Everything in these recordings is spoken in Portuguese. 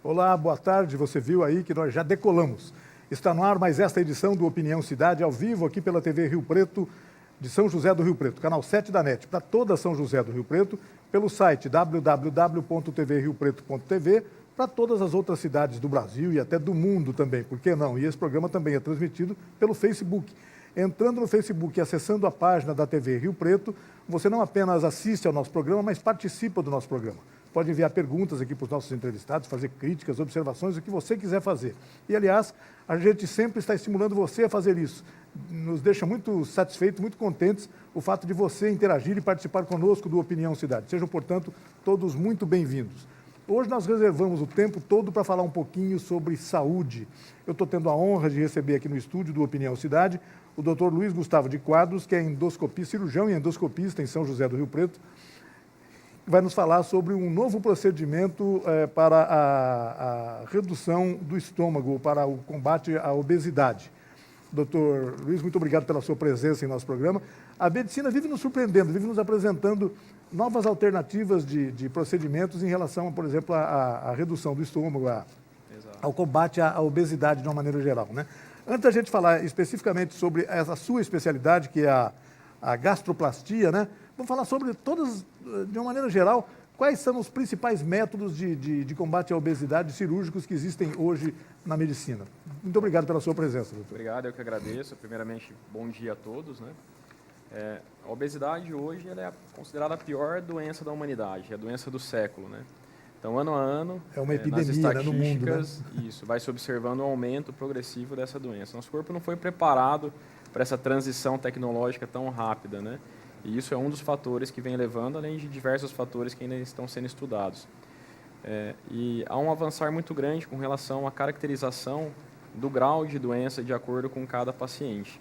Olá, boa tarde. Você viu aí que nós já decolamos. Está no ar mais esta edição do Opinião Cidade, ao vivo aqui pela TV Rio Preto, de São José do Rio Preto, canal 7 da NET, para toda São José do Rio Preto, pelo site www.tvriopreto.tv, para todas as outras cidades do Brasil e até do mundo também, por que não? E esse programa também é transmitido pelo Facebook. Entrando no Facebook e acessando a página da TV Rio Preto, você não apenas assiste ao nosso programa, mas participa do nosso programa. Pode enviar perguntas aqui para os nossos entrevistados, fazer críticas, observações, o que você quiser fazer. E, aliás, a gente sempre está estimulando você a fazer isso. Nos deixa muito satisfeitos, muito contentes o fato de você interagir e participar conosco do Opinião Cidade. Sejam, portanto, todos muito bem-vindos. Hoje nós reservamos o tempo todo para falar um pouquinho sobre saúde. Eu estou tendo a honra de receber aqui no estúdio do Opinião Cidade o Dr. Luiz Gustavo de Quadros, que é cirurgião e endoscopista em São José do Rio Preto, vai nos falar sobre um novo procedimento para a redução do estômago, para o combate à obesidade. Doutor Luiz, muito obrigado pela sua presença em nosso programa. A medicina vive nos surpreendendo, vive nos apresentando novas alternativas de procedimentos em relação, por exemplo, à redução do estômago, ao combate à obesidade de uma maneira geral, né? Antes da gente falar especificamente sobre essa sua especialidade, que é a gastroplastia, né? Vamos falar sobre todas, de uma maneira geral, quais são os principais métodos de combate à obesidade cirúrgicos que existem hoje na medicina. Muito obrigado pela sua presença, doutor. Obrigado, eu que agradeço. Primeiramente, bom dia a todos, né? A obesidade hoje ela é considerada a pior doença da humanidade, é a doença do século, né? Então, ano a ano, é uma epidemia, nas estatísticas, no mundo, né? Isso, vai se observando um aumento progressivo dessa doença. Nosso corpo não foi preparado para essa transição tecnológica tão rápida, né? E isso é um dos fatores que vem levando, além de diversos fatores que ainda estão sendo estudados. E há um avançar muito grande com relação à caracterização do grau de doença de acordo com cada paciente.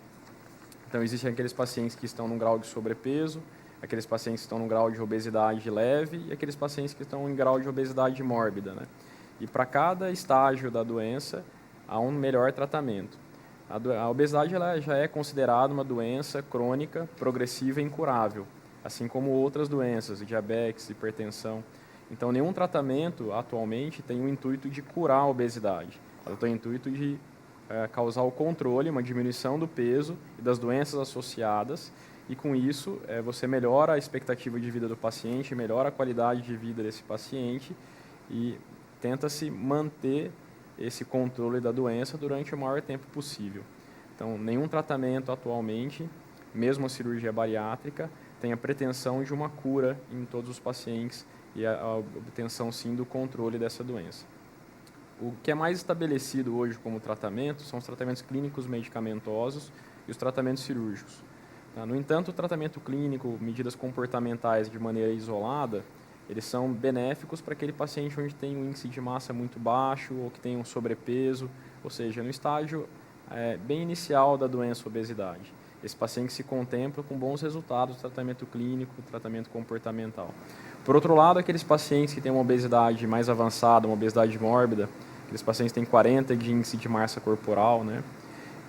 Então, existem aqueles pacientes que estão num grau de sobrepeso, aqueles pacientes que estão num grau de obesidade leve e aqueles pacientes que estão em grau de obesidade mórbida, né? E para cada estágio da doença, há um melhor tratamento. A obesidade ela já é considerada uma doença crônica, progressiva e incurável, assim como outras doenças, diabetes, hipertensão. Então, nenhum tratamento atualmente tem o intuito de curar a obesidade. Ela tem o intuito de causar o controle, uma diminuição do peso e das doenças associadas, e com isso você melhora a expectativa de vida do paciente, melhora a qualidade de vida desse paciente e tenta-se manter esse controle da doença durante o maior tempo possível. Então, nenhum tratamento atualmente, mesmo a cirurgia bariátrica, tem a pretensão de uma cura em todos os pacientes e a obtenção, sim, do controle dessa doença. O que é mais estabelecido hoje como tratamento são os tratamentos clínicos medicamentosos e os tratamentos cirúrgicos. No entanto, o tratamento clínico, medidas comportamentais de maneira isolada, eles são benéficos para aquele paciente onde tem um índice de massa muito baixo ou que tem um sobrepeso, ou seja, no estágio bem inicial da doença obesidade. Esse paciente se contempla com bons resultados do tratamento clínico, tratamento comportamental. Por outro lado, aqueles pacientes que têm uma obesidade mais avançada, uma obesidade mórbida, aqueles pacientes que têm 40 de índice de massa corporal, né?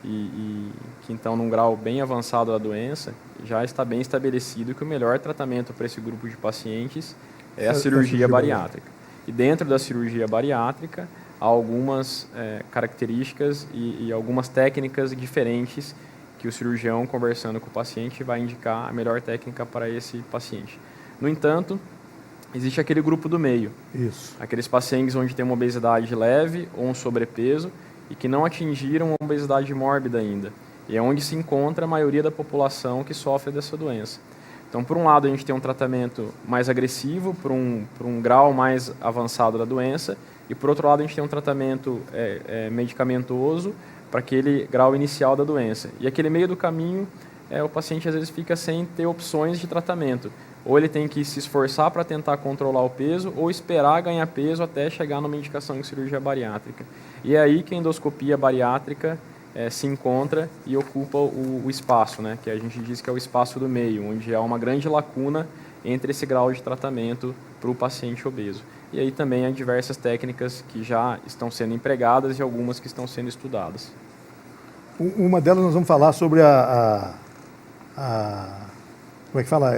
E que então, num grau bem avançado da doença, já está bem estabelecido que o melhor tratamento para esse grupo de pacientes é a cirurgia bariátrica. E dentro da cirurgia bariátrica, há algumas características e algumas técnicas diferentes que o cirurgião, conversando com o paciente, vai indicar a melhor técnica para esse paciente. No entanto, existe aquele grupo do meio. Isso. Aqueles pacientes onde tem uma obesidade leve ou um sobrepeso e que não atingiram a obesidade mórbida ainda. E é onde se encontra a maioria da população que sofre dessa doença. Então, por um lado, a gente tem um tratamento mais agressivo, por um grau mais avançado da doença, e por outro lado, a gente tem um tratamento medicamentoso para aquele grau inicial da doença. E aquele meio do caminho, o paciente às vezes fica sem ter opções de tratamento. Ou ele tem que se esforçar para tentar controlar o peso, ou esperar ganhar peso até chegar numa indicação de cirurgia bariátrica. E é aí que a endoscopia bariátrica se encontra e ocupa o espaço, né, que a gente diz que é o espaço do meio, onde há uma grande lacuna entre esse grau de tratamento para o paciente obeso. E aí também há diversas técnicas que já estão sendo empregadas e algumas que estão sendo estudadas. Uma delas nós vamos falar sobre como é que fala?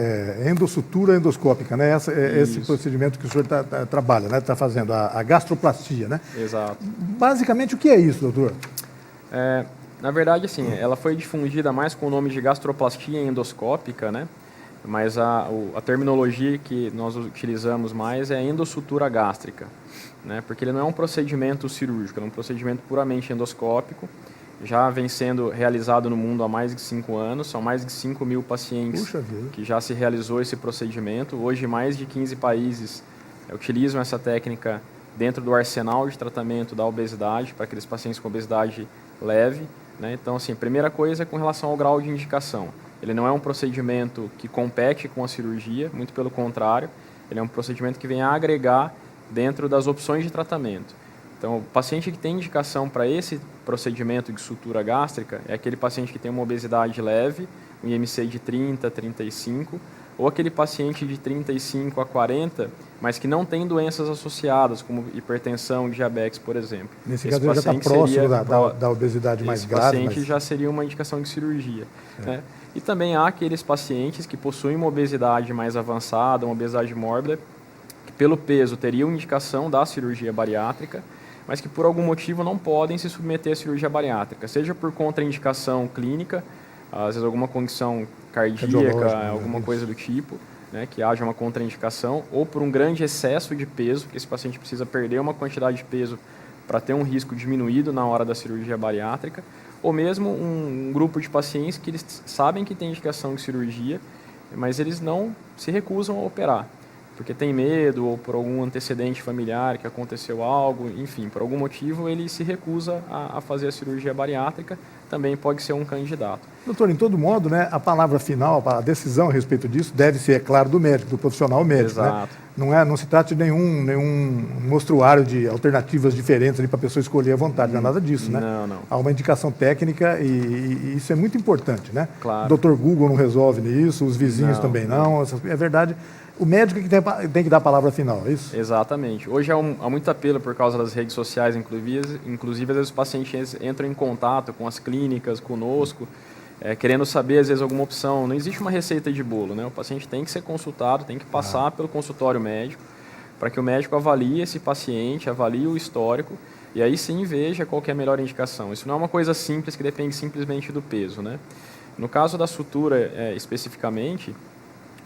Endossutura endoscópica, né? Esse procedimento que o senhor trabalha, né? Está fazendo, a gastroplastia, né? Exato. Basicamente, o que é isso, doutor? Na verdade, assim, ela foi difundida mais com o nome de gastroplastia endoscópica, né? Mas a terminologia que nós utilizamos mais é endossutura gástrica, né? Porque ele não é um procedimento cirúrgico, é um procedimento puramente endoscópico. Já vem sendo realizado no mundo há mais de 5 anos, são mais de 5.000 pacientes que já se realizou esse procedimento. Hoje, mais de 15 países utilizam essa técnica dentro do arsenal de tratamento da obesidade, para aqueles pacientes com obesidade leve, né? Então, assim, primeira coisa é com relação ao grau de indicação. Ele não é um procedimento que compete com a cirurgia, muito pelo contrário, ele é um procedimento que vem a agregar dentro das opções de tratamento. Então, o paciente que tem indicação para esse procedimento de sutura gástrica é aquele paciente que tem uma obesidade leve, um IMC de 30, 35, ou aquele paciente de 35 a 40, mas que não tem doenças associadas, como hipertensão, diabetes, por exemplo. Nesse caso, ele já está próximo da obesidade mais grave. Esse paciente já seria uma indicação de cirurgia. Né? E também há aqueles pacientes que possuem uma obesidade mais avançada, uma obesidade mórbida, que pelo peso teriam indicação da cirurgia bariátrica, mas que por algum motivo não podem se submeter à cirurgia bariátrica, seja por contraindicação clínica, às vezes alguma condição cardíaca, alguma coisa do tipo, né, que haja uma contraindicação, ou por um grande excesso de peso, porque esse paciente precisa perder uma quantidade de peso para ter um risco diminuído na hora da cirurgia bariátrica, ou mesmo um grupo de pacientes que eles sabem que tem indicação de cirurgia, mas eles não se recusam a operar, porque tem medo ou por algum antecedente familiar que aconteceu algo, enfim, por algum motivo ele se recusa a fazer a cirurgia bariátrica, também pode ser um candidato. Doutor, em todo modo, né, a palavra final, a decisão a respeito disso deve ser, é claro, do médico, do profissional médico. Exato. Né? Não se trata de nenhum mostruário de alternativas diferentes para a pessoa escolher à vontade, não é nada disso, né? Não. Há uma indicação técnica e isso é muito importante, né? Claro. O Dr. Google não resolve isso, os vizinhos também não. É verdade. O médico que tem que dar a palavra final, é isso? Exatamente. Hoje há muito apelo por causa das redes sociais, inclusive às vezes os pacientes entram em contato com as clínicas, conosco, querendo saber às vezes alguma opção. Não existe uma receita de bolo, né? O paciente tem que ser consultado, tem que passar pelo consultório médico, para que o médico avalie esse paciente, avalie o histórico, e aí sim veja qual que é a melhor indicação. Isso não é uma coisa simples que depende simplesmente do peso, né? No caso da sutura, especificamente,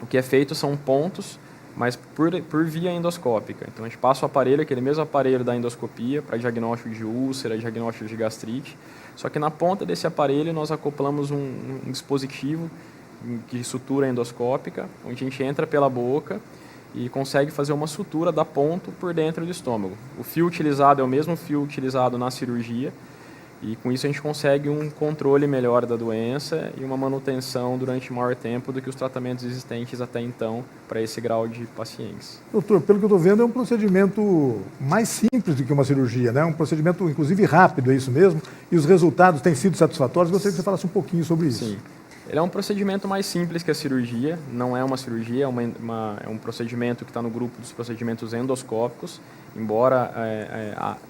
o que é feito são pontos, mas por via endoscópica. Então, a gente passa o aparelho, aquele mesmo aparelho da endoscopia, para diagnóstico de úlcera, diagnóstico de gastrite. Só que na ponta desse aparelho nós acoplamos um dispositivo de sutura endoscópica, onde a gente entra pela boca e consegue fazer uma sutura da ponta por dentro do estômago. O fio utilizado é o mesmo fio utilizado na cirurgia, e com isso a gente consegue um controle melhor da doença e uma manutenção durante maior tempo do que os tratamentos existentes até então para esse grau de pacientes. Doutor, pelo que eu estou vendo, é um procedimento mais simples do que uma cirurgia, né? Um procedimento, inclusive, rápido, é isso mesmo? E os resultados têm sido satisfatórios? Gostaria que você falasse um pouquinho sobre isso. Sim. Ele é um procedimento mais simples que a cirurgia, não é uma cirurgia, é um procedimento que está no grupo dos procedimentos endoscópicos, embora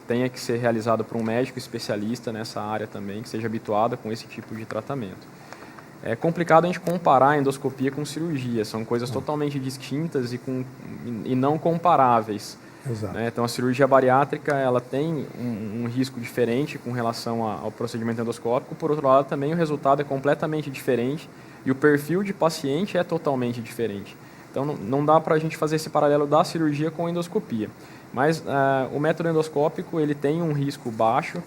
tenha que ser realizado por um médico especialista nessa área também, que seja habituado com esse tipo de tratamento. É complicado a gente comparar a endoscopia com cirurgia, são coisas totalmente distintas e não comparáveis. Exato. Né? Então, a cirurgia bariátrica ela tem um risco diferente com relação ao procedimento endoscópico, por outro lado, também o resultado é completamente diferente e o perfil de paciente é totalmente diferente. Então, não dá para a gente fazer esse paralelo da cirurgia com a endoscopia. Mas o método endoscópico ele tem um risco baixo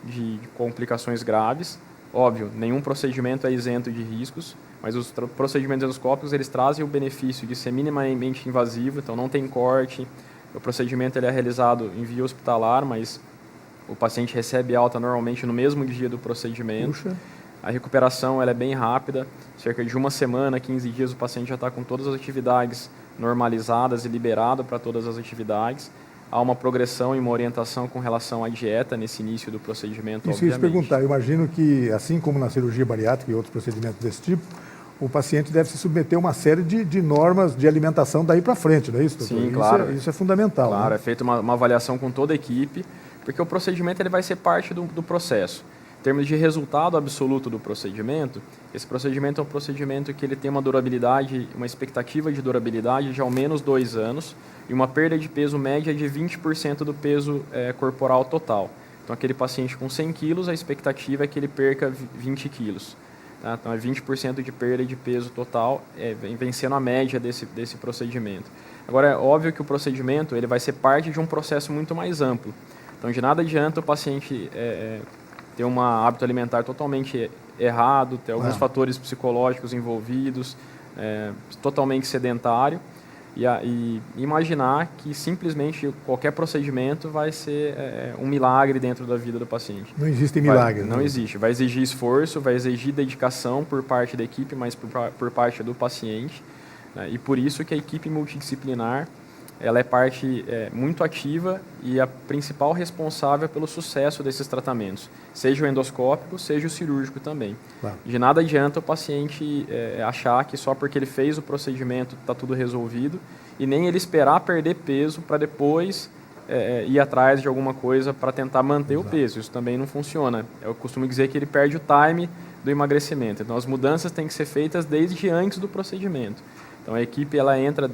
de complicações graves. Óbvio, nenhum procedimento é isento de riscos, mas os procedimentos endoscópicos eles trazem o benefício de ser minimamente invasivo, então não tem corte. O procedimento ele é realizado em via hospitalar, mas o paciente recebe alta normalmente no mesmo dia do procedimento. Puxa. A recuperação ela é bem rápida, cerca de 1 semana, 15 dias o paciente já está com todas as atividades normalizadas e liberado para todas as atividades. Há uma progressão e uma orientação com relação à dieta nesse início do procedimento, Isso que eu ia te perguntar, eu imagino que, assim como na cirurgia bariátrica e outros procedimentos desse tipo, o paciente deve se submeter a uma série de normas de alimentação daí para frente, não é isso, doutor? Sim, claro. Isso é fundamental. Claro, né? É feita uma avaliação com toda a equipe, porque o procedimento ele vai ser parte do processo. Em termos de resultado absoluto do procedimento, esse procedimento é um procedimento que ele tem uma durabilidade, uma expectativa de durabilidade de ao menos 2 anos e uma perda de peso média de 20% do peso corporal total. Então, aquele paciente com 100 quilos, a expectativa é que ele perca 20 quilos. Tá? Então, é 20% de perda de peso total, vencendo a média desse procedimento. Agora, é óbvio que o procedimento ele vai ser parte de um processo muito mais amplo. Então, de nada adianta o paciente ter um hábito alimentar totalmente errado, ter alguns fatores psicológicos envolvidos, totalmente sedentário, e imaginar que simplesmente qualquer procedimento vai ser um milagre dentro da vida do paciente. Não existe milagre. Não existe. Vai exigir esforço, vai exigir dedicação por parte da equipe, mas por parte do paciente. Né? E por isso que a equipe multidisciplinar ela é parte muito ativa e a principal responsável pelo sucesso desses tratamentos, seja o endoscópico, seja o cirúrgico também. Claro. De nada adianta o paciente achar que só porque ele fez o procedimento está tudo resolvido e nem ele esperar perder peso para depois ir atrás de alguma coisa para tentar manter o peso. Isso também não funciona. Eu costumo dizer que ele perde o time do emagrecimento. Então, as mudanças têm que ser feitas desde antes do procedimento. Então, a equipe ela entra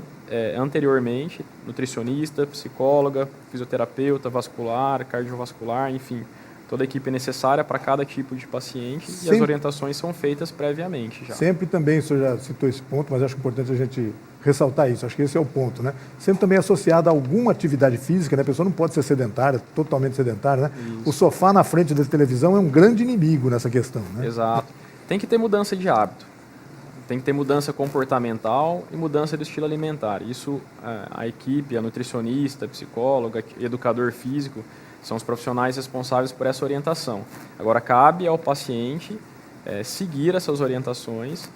anteriormente, nutricionista, psicóloga, fisioterapeuta, vascular, cardiovascular, enfim, toda a equipe necessária para cada tipo de paciente e as orientações são feitas previamente já. Sempre também, o senhor já citou esse ponto, mas acho importante a gente ressaltar isso, acho que esse é o ponto, né? Sempre também associado a alguma atividade física, né? A pessoa não pode ser sedentária, totalmente sedentária, né? Isso. O sofá na frente da televisão é um grande inimigo nessa questão, né? Exato. Tem que ter mudança de hábito. Tem que ter mudança comportamental e mudança do estilo alimentar. Isso, a equipe, a nutricionista, psicóloga, educador físico, são os profissionais responsáveis por essa orientação. Agora, cabe ao paciente seguir essas orientações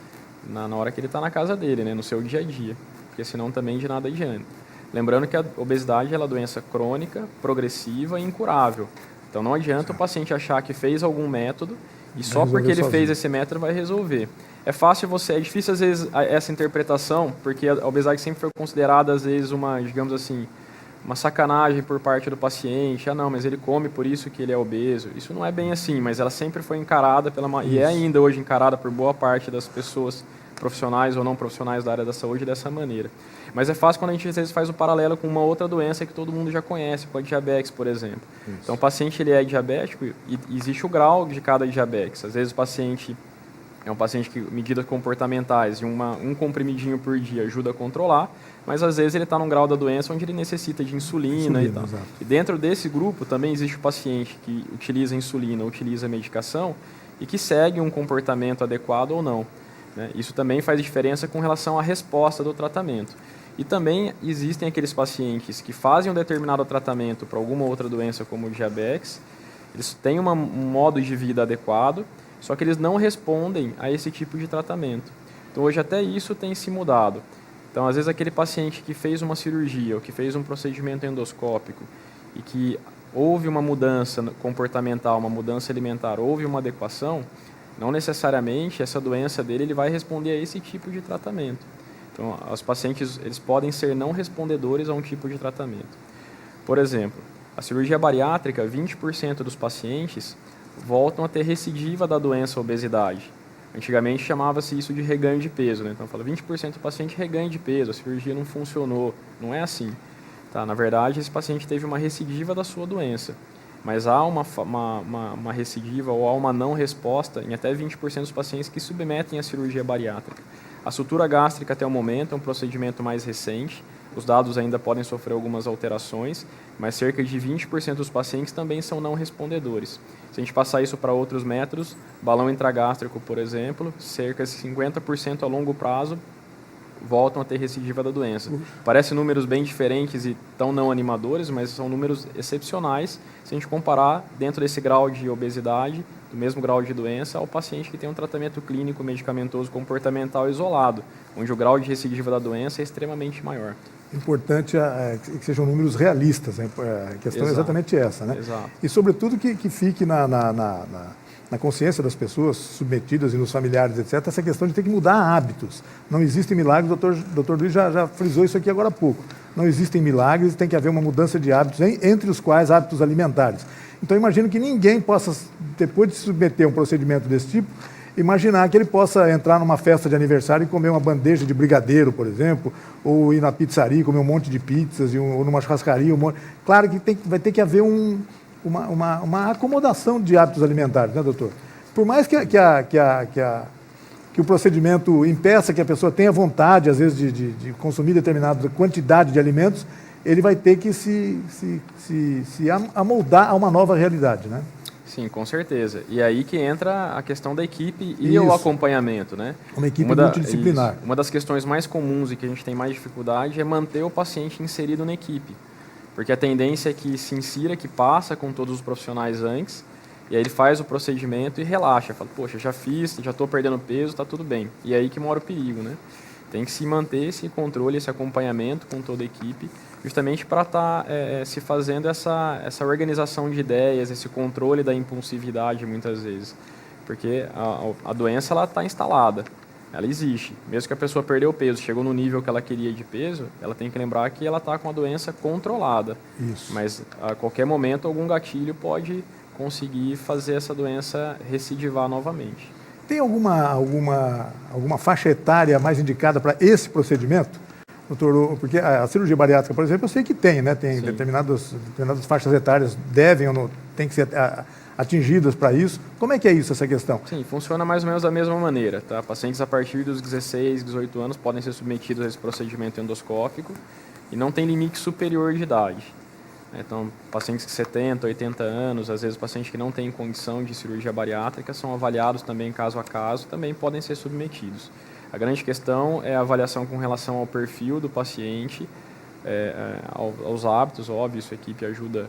na hora que ele está na casa dele, né, no seu dia a dia, porque senão também de nada adianta. Lembrando que a obesidade é uma doença crônica, progressiva e incurável. Então, não adianta o paciente achar que fez algum método e só porque ele fez esse método vai resolver. É difícil às vezes essa interpretação, porque a obesidade sempre foi considerada às vezes digamos assim, uma sacanagem por parte do paciente. Ah, não, mas ele come por isso que ele é obeso. Isso não é bem assim, mas ela sempre foi encarada e é ainda hoje encarada por boa parte das pessoas profissionais ou não profissionais da área da saúde dessa maneira. Mas é fácil quando a gente às vezes faz o paralelo com uma outra doença que todo mundo já conhece, com a diabetes, por exemplo. Isso. Então, o paciente ele é diabético e existe o grau de cada diabetes. Às vezes o paciente é um paciente que medidas comportamentais e um comprimidinho por dia ajuda a controlar, mas às vezes ele está num grau da doença onde ele necessita de insulina e tal. Exato. E dentro desse grupo também existe o paciente que utiliza insulina, utiliza medicação e que segue um comportamento adequado ou não. Né? Isso também faz diferença com relação à resposta do tratamento. E também existem aqueles pacientes que fazem um determinado tratamento para alguma outra doença como o diabetes, eles têm um modo de vida adequado, só que eles não respondem a esse tipo de tratamento. Então, hoje até isso tem se mudado. Então, às vezes, aquele paciente que fez uma cirurgia ou que fez um procedimento endoscópico e que houve uma mudança comportamental, uma mudança alimentar, houve uma adequação, não necessariamente essa doença dele ele vai responder a esse tipo de tratamento. Então, os pacientes eles podem ser não respondedores a um tipo de tratamento. Por exemplo, a cirurgia bariátrica, 20% dos pacientes voltam a ter recidiva da doença obesidade. Antigamente chamava-se isso de reganho de peso, né? Então fala 20% do paciente reganho de peso, a cirurgia não funcionou. Não é assim. Tá? Na verdade, esse paciente teve uma recidiva da sua doença, mas há uma recidiva ou há uma não resposta em até 20% dos pacientes que submetem à cirurgia bariátrica. A sutura gástrica até o momento é um procedimento mais recente, os dados ainda podem sofrer algumas alterações, mas cerca de 20% dos pacientes também são não respondedores. Se a gente passar isso para outros métodos, balão intragástrico, por exemplo, cerca de 50% a longo prazo voltam a ter recidiva da doença. Parece números bem diferentes e tão não animadores, mas são números excepcionais se a gente comparar dentro desse grau de obesidade, do mesmo grau de doença, ao paciente que tem um tratamento clínico, medicamentoso, comportamental isolado, onde o grau de recidiva da doença é extremamente maior. Importante que sejam números realistas, né? A questão é exatamente essa, né? Exato. E, sobretudo, que fique na consciência das pessoas submetidas e nos familiares, etc., essa questão de ter que mudar hábitos. Não existem milagres, o doutor Luiz já frisou isso aqui agora há pouco. não existem milagres, tem que haver uma mudança de hábitos, entre os quais hábitos alimentares. Então, imagino que ninguém possa, depois de se submeter a um procedimento desse tipo, imaginar que ele possa entrar numa festa de aniversário e comer uma bandeja de brigadeiro, por exemplo, ou ir na pizzaria e comer um monte de pizzas, ou numa churrascaria. Claro que vai ter que haver uma acomodação de hábitos alimentares, né, doutor? Por mais que o procedimento impeça que a pessoa tenha vontade, às vezes, de consumir determinada quantidade de alimentos, ele vai ter que se amoldar a uma nova realidade, né? Sim, com certeza. E aí que entra a questão da equipe e o acompanhamento, né? Uma equipe multidisciplinar. Uma das questões mais comuns e que a gente tem mais dificuldade é manter o paciente inserido na equipe. Porque a tendência é que se insira, que passa com todos os profissionais antes, e aí ele faz o procedimento e relaxa. Fala, poxa, já fiz, já estou perdendo peso, está tudo bem. E aí que mora o perigo, né? Tem que se manter esse controle, esse acompanhamento com toda a equipe, justamente para estar se fazendo essa organização de ideias, esse controle da impulsividade, muitas vezes. Porque a doença está instalada, ela existe. Mesmo que a pessoa perdeu o peso, chegou no nível que ela queria de peso, ela tem que lembrar que ela está com a doença controlada. Isso. Mas a qualquer momento algum gatilho pode conseguir fazer essa doença recidivar novamente. Tem alguma faixa etária mais indicada para esse procedimento? Doutor, porque a cirurgia bariátrica, por exemplo, eu sei que tem, né? Tem determinadas faixas etárias devem ou não, tem que ser atingidas para isso. Como é que é isso, essa questão? Sim, funciona mais ou menos da mesma maneira, tá? Pacientes a partir dos 16, 18 anos podem ser submetidos a esse procedimento endoscópico e não tem limite superior de idade. Então, pacientes de 70, 80 anos, às vezes pacientes que não têm condição de cirurgia bariátrica, são avaliados também caso a caso, também podem ser submetidos. A grande questão é a avaliação com relação ao perfil do paciente, aos hábitos, óbvio, isso a equipe ajuda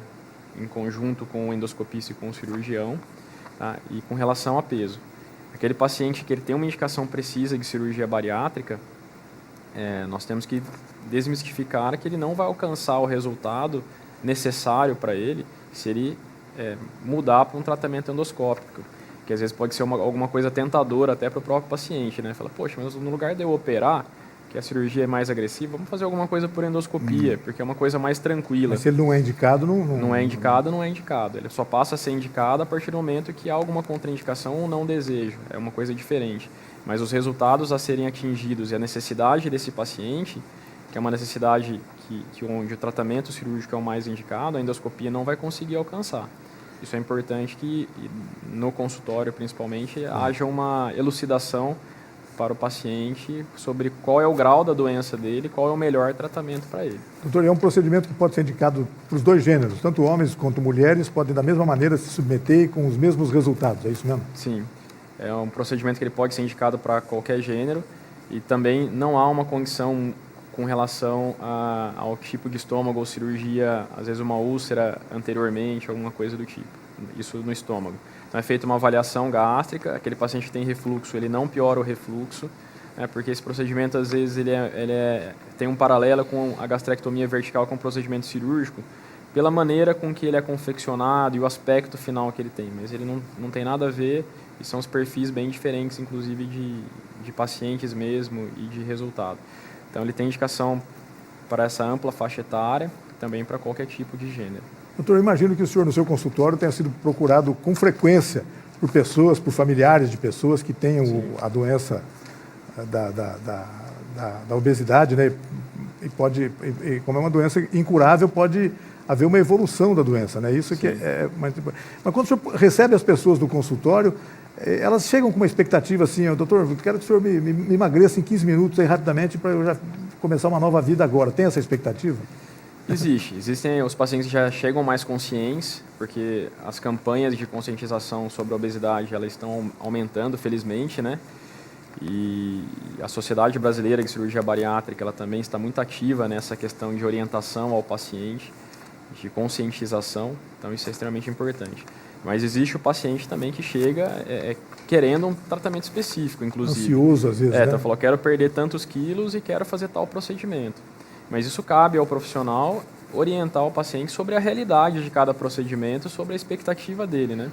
em conjunto com o endoscopista e com o cirurgião, tá? E com relação a peso. Aquele paciente que ele tem uma indicação precisa de cirurgia bariátrica, nós temos que desmistificar que ele não vai alcançar o resultado necessário para ele se ele mudar para um tratamento endoscópico, que às vezes pode ser alguma coisa tentadora até para o próprio paciente, né? Fala, poxa, mas no lugar de eu operar, que a cirurgia é mais agressiva, vamos fazer alguma coisa por endoscopia, porque é uma coisa mais tranquila. Mas se ele não é indicado, não é indicado, não é indicado. Ele só passa a ser indicado a partir do momento que há alguma contraindicação ou não desejo. É uma coisa diferente. Mas os resultados a serem atingidos e a necessidade desse paciente, que é uma necessidade onde o tratamento cirúrgico é o mais indicado, a endoscopia não vai conseguir alcançar. Isso é importante que, no consultório principalmente, haja uma elucidação para o paciente sobre qual é o grau da doença dele, qual é o melhor tratamento para ele. Doutor, é um procedimento que pode ser indicado para os dois gêneros, tanto homens quanto mulheres podem da mesma maneira se submeter com os mesmos resultados, é isso mesmo? Sim, é um procedimento que ele pode ser indicado para qualquer gênero e também não há uma condição com relação ao tipo de estômago ou cirurgia, às vezes uma úlcera anteriormente, alguma coisa do tipo, isso no estômago. Então é feita uma avaliação gástrica, aquele paciente que tem refluxo, ele não piora o refluxo, porque esse procedimento às vezes ele tem um paralelo com a gastrectomia vertical com o procedimento cirúrgico, pela maneira com que ele é confeccionado e o aspecto final que ele tem, mas ele não tem nada a ver e são os perfis bem diferentes, inclusive de pacientes mesmo e de resultado. Então, ele tem indicação para essa ampla faixa etária, também para qualquer tipo de gênero. Doutor, eu imagino que o senhor, no seu consultório, tenha sido procurado com frequência por pessoas, por familiares de pessoas que tenham a doença da obesidade, né? E como é uma doença incurável, pode haver uma evolução da doença, né? Isso que mas quando o senhor recebe as pessoas no consultório, elas chegam com uma expectativa assim, doutor, eu quero que o senhor me emagreça em 15 minutos aí rapidamente para eu já começar uma nova vida agora. Tem essa expectativa? Existem os pacientes que já chegam mais conscientes, porque as campanhas de conscientização sobre a obesidade, elas estão aumentando, felizmente, né? E a Sociedade Brasileira de Cirurgia Bariátrica, ela também está muito ativa nessa questão de orientação ao paciente, de conscientização, então isso é extremamente importante. Mas existe o paciente também que chega querendo um tratamento específico, inclusive. Ansioso, às vezes, né? Então falou, quero perder tantos quilos e quero fazer tal procedimento. Mas isso cabe ao profissional orientar o paciente sobre a realidade de cada procedimento, sobre a expectativa dele, né?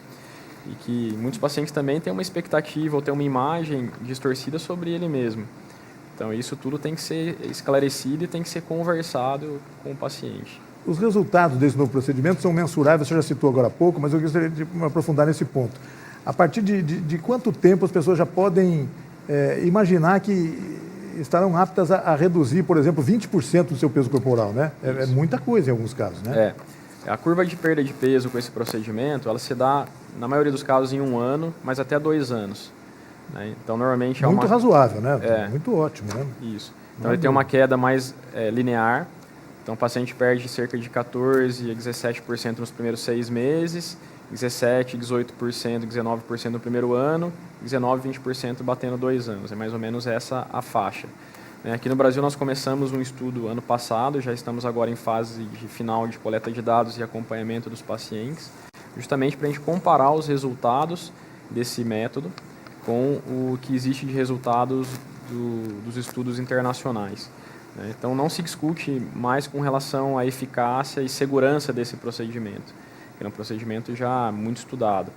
E que muitos pacientes também têm uma expectativa ou têm uma imagem distorcida sobre ele mesmo. Então, isso tudo tem que ser esclarecido e tem que ser conversado com o paciente. Os resultados desse novo procedimento são mensuráveis, você já citou agora há pouco, mas eu gostaria de me aprofundar nesse ponto. A partir de quanto tempo as pessoas já podem imaginar que estarão aptas a reduzir, por exemplo, 20% do seu peso corporal, né? É muita coisa em alguns casos, né? A curva de perda de peso com esse procedimento, ela se dá, na maioria dos casos, em 1 ano, mas até 2 anos. Né? Então, normalmente muito razoável, né? Muito ótimo, né? Isso. Então, ele tem uma queda mais linear. Então, o paciente perde cerca de 14% a 17% nos primeiros 6 meses, 17%, 18%, 19% no primeiro ano, 19%, 20% batendo 2 anos. É mais ou menos essa a faixa. Aqui no Brasil, nós começamos um estudo ano passado, já estamos agora em fase de final de coleta de dados e acompanhamento dos pacientes, justamente para a gente comparar os resultados desse método com o que existe de resultados dos estudos internacionais. Então, não se discute mais com relação à eficácia e segurança desse procedimento, que é um procedimento já muito estudado.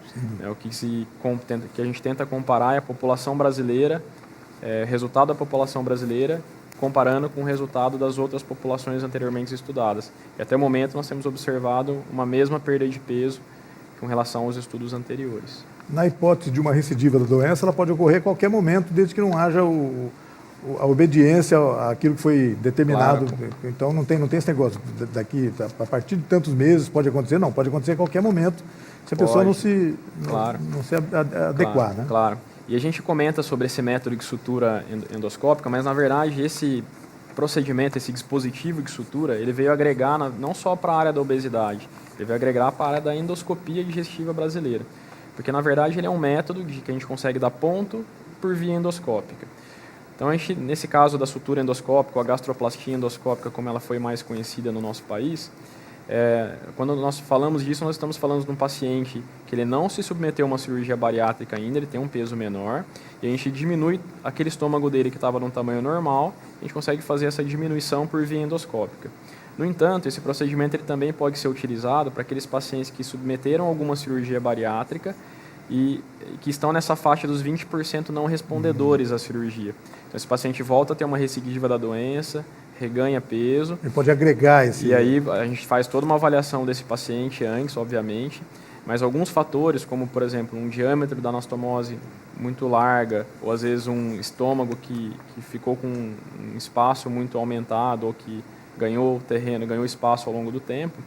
O que a gente tenta comparar é a população brasileira, resultado da população brasileira, comparando com o resultado das outras populações anteriormente estudadas. E até o momento nós temos observado uma mesma perda de peso com relação aos estudos anteriores. Na hipótese de uma recidiva da doença, ela pode ocorrer a qualquer momento, desde que não haja a obediência àquilo que foi determinado. Claro. Então não tem esse negócio daqui, a partir de tantos meses pode acontecer, não, pode acontecer a qualquer momento, se a pessoa não se adequar. Claro, né? Claro. E a gente comenta sobre esse método de sutura endoscópica, mas na verdade esse procedimento, esse dispositivo de sutura, ele veio agregar não só para a área da obesidade, ele veio agregar para a área da endoscopia digestiva brasileira. Porque na verdade ele é um método que a gente consegue dar ponto por via endoscópica. Então, nesse caso da sutura endoscópica, a gastroplastia endoscópica, como ela foi mais conhecida no nosso país, quando nós falamos disso, nós estamos falando de um paciente que ele não se submeteu a uma cirurgia bariátrica ainda, ele tem um peso menor, e a gente diminui aquele estômago dele que estava num tamanho normal, a gente consegue fazer essa diminuição por via endoscópica. No entanto, esse procedimento ele também pode ser utilizado para aqueles pacientes que submeteram a alguma cirurgia bariátrica e que estão nessa faixa dos 20% não respondedores à cirurgia. Então, esse paciente volta a ter uma recidiva da doença, reganha peso. Ele pode agregar esse... E aí a gente faz toda uma avaliação desse paciente antes, obviamente, mas alguns fatores, como, por exemplo, um diâmetro da anastomose muito larga, ou às vezes um estômago que ficou com um espaço muito aumentado, ou que ganhou terreno, ganhou espaço ao longo do tempo,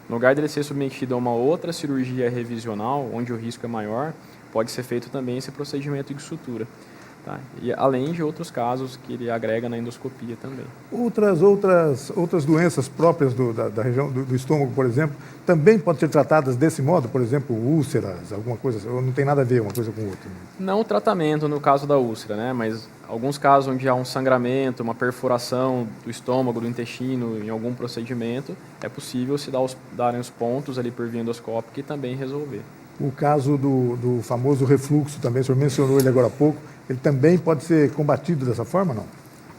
no lugar dele ser submetido a uma outra cirurgia revisional, onde o risco é maior, pode ser feito também esse procedimento de sutura. Tá? E além de outros casos que ele agrega na endoscopia também. Outras doenças próprias da região do estômago, por exemplo, também podem ser tratadas desse modo? Por exemplo, úlceras, alguma coisa, ou não tem nada a ver uma coisa com outra? Não o tratamento no caso da úlcera, né? Mas alguns casos onde há um sangramento, uma perfuração do estômago, do intestino, em algum procedimento, é possível se darem os pontos ali por via endoscópica e também resolver. O caso do famoso refluxo também, o senhor mencionou ele agora há pouco, ele também pode ser combatido dessa forma, não?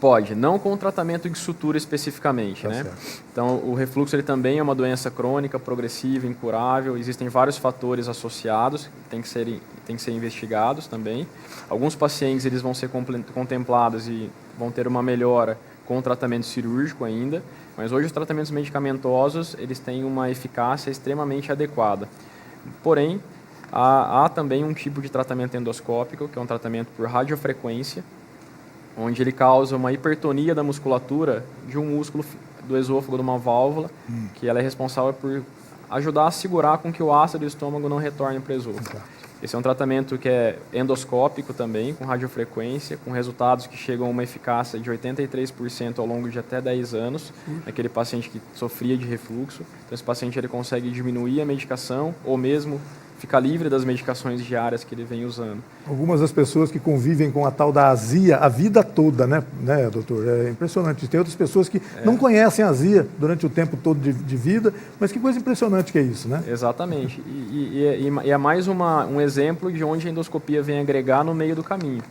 Pode, não com o tratamento de sutura especificamente, né? Certo. Então, o refluxo ele também é uma doença crônica, progressiva, incurável. Existem vários fatores associados que têm que ser investigados também. Alguns pacientes eles vão ser contemplados e vão ter uma melhora com o tratamento cirúrgico ainda, mas hoje os tratamentos medicamentosos eles têm uma eficácia extremamente adequada. Porém, há também um tipo de tratamento endoscópico, que é um tratamento por radiofrequência, onde ele causa uma hipertonia da musculatura de um músculo do esôfago, de uma válvula, que ela é responsável por ajudar a segurar com que o ácido do estômago não retorne para o esôfago. Esse é um tratamento que é endoscópico também, com radiofrequência, com resultados que chegam a uma eficácia de 83% ao longo de até 10 anos, naquele paciente que sofria de refluxo. Então, esse paciente ele consegue diminuir a medicação ou mesmo ficar livre das medicações diárias que ele vem usando. Algumas das pessoas que convivem com a tal da azia a vida toda, né doutor? É impressionante. Tem outras pessoas que não conhecem a azia durante o tempo todo de vida, mas que coisa impressionante que é isso, né? Exatamente. E é mais um exemplo de onde a endoscopia vem agregar no meio do caminho.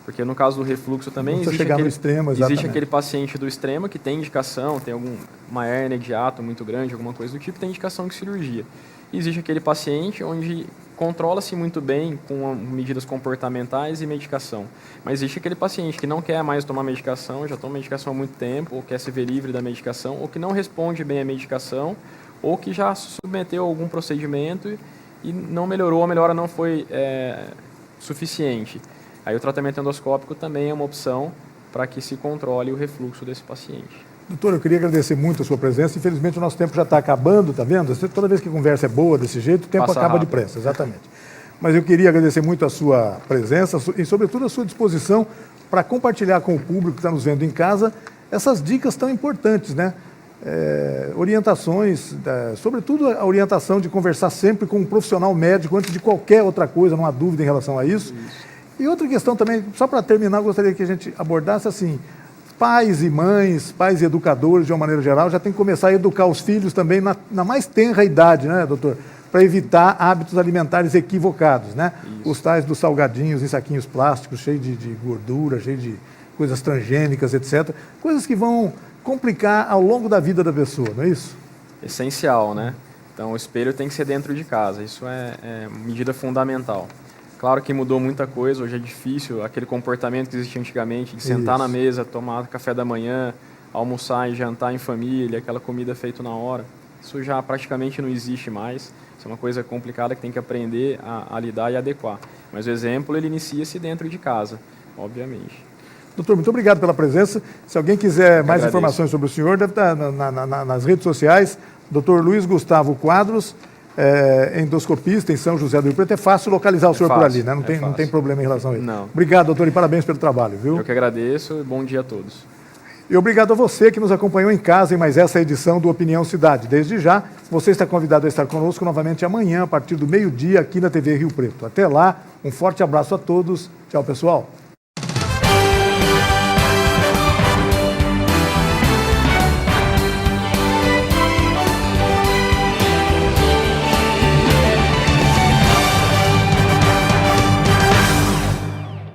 Porque no caso do refluxo também existe aquele paciente do extremo que tem indicação, tem uma hérnia de hiato muito grande, alguma coisa do tipo, tem indicação de cirurgia. E existe aquele paciente onde controla-se muito bem com medidas comportamentais e medicação. Mas existe aquele paciente que não quer mais tomar medicação, já toma medicação há muito tempo, ou quer se ver livre da medicação, ou que não responde bem à medicação, ou que já submeteu a algum procedimento e não melhorou, a melhora não foi suficiente. Aí o tratamento endoscópico também é uma opção para que se controle o refluxo desse paciente. Doutor, eu queria agradecer muito a sua presença. Infelizmente, o nosso tempo já está acabando, tá vendo? Toda vez que a conversa é boa desse jeito, o tempo Passa acaba rápido. depressa, exatamente. Mas eu queria agradecer muito a sua presença e, sobretudo, a sua disposição para compartilhar com o público que está nos vendo em casa essas dicas tão importantes, né? Orientações, sobretudo a orientação de conversar sempre com um profissional médico antes de qualquer outra coisa, não há dúvida em relação a isso. E outra questão também, só para terminar, eu gostaria que a gente abordasse assim, pais e mães, pais e educadores, de uma maneira geral, já tem que começar a educar os filhos também na mais tenra idade, né, doutor? Para evitar hábitos alimentares equivocados, né? Isso. Os tais dos salgadinhos em saquinhos plásticos, cheios de gordura, cheios de coisas transgênicas, etc. Coisas que vão complicar ao longo da vida da pessoa, não é isso? Essencial, né? Então, o espelho tem que ser dentro de casa, isso é medida fundamental. Claro que mudou muita coisa, hoje é difícil, aquele comportamento que existia antigamente, de sentar na mesa, tomar café da manhã, almoçar e jantar em família, aquela comida feita na hora, isso já praticamente não existe mais. Isso é uma coisa complicada que tem que aprender a lidar e adequar. Mas o exemplo, ele inicia-se dentro de casa, obviamente. Doutor, muito obrigado pela presença. Se alguém quiser mais informações sobre o senhor, deve estar nas redes sociais. Dr. Luiz Gustavo Quadros, endoscopista em São José do Rio Preto. É fácil localizar o senhor por ali, né? Não tem problema em relação a isso. Não. Obrigado, doutor, e parabéns pelo trabalho, viu? Eu que agradeço e bom dia a todos. E obrigado a você que nos acompanhou em casa em mais essa edição do Opinião Cidade. Desde já, você está convidado a estar conosco novamente amanhã, a partir do meio-dia, aqui na TV Rio Preto. Até lá, um forte abraço a todos. Tchau, pessoal.